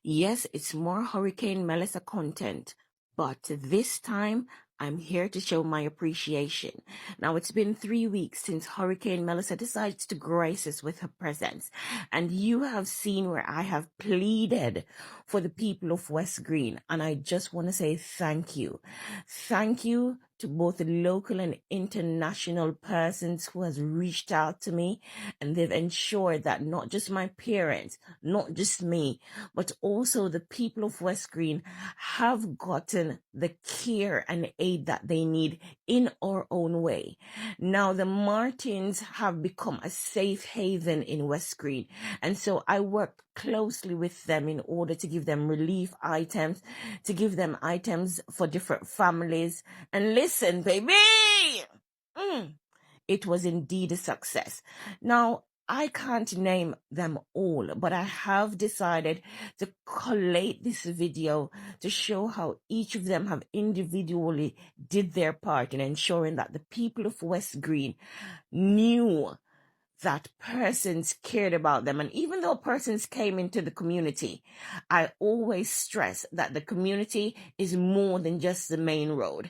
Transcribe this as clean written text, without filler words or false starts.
Yes, it's more Hurricane Melissa content, but this time I'm here to show my appreciation. Now, it's been 3 weeks since Hurricane Melissa decided to grace us with her presence, and you have seen where I have pleaded for the people of West Green, and I just want to say thank you. Thank you to both the local and international persons who has reached out to me, and they've ensured that not just my parents, not just me, but also the people of West Green have gotten the care and aid that they need in our own way. Now, the Martins have become a safe haven in West Green, and so I worked closely with them in order to give them relief items, to give them items for different families. And listen, baby, it was indeed a success. Now, I can't name them all, but I have decided to collate this video to show how each of them have individually did their part in ensuring that the people of West Green knew that persons cared about them. And even though persons came into the community, I always stress that the community is more than just the main road.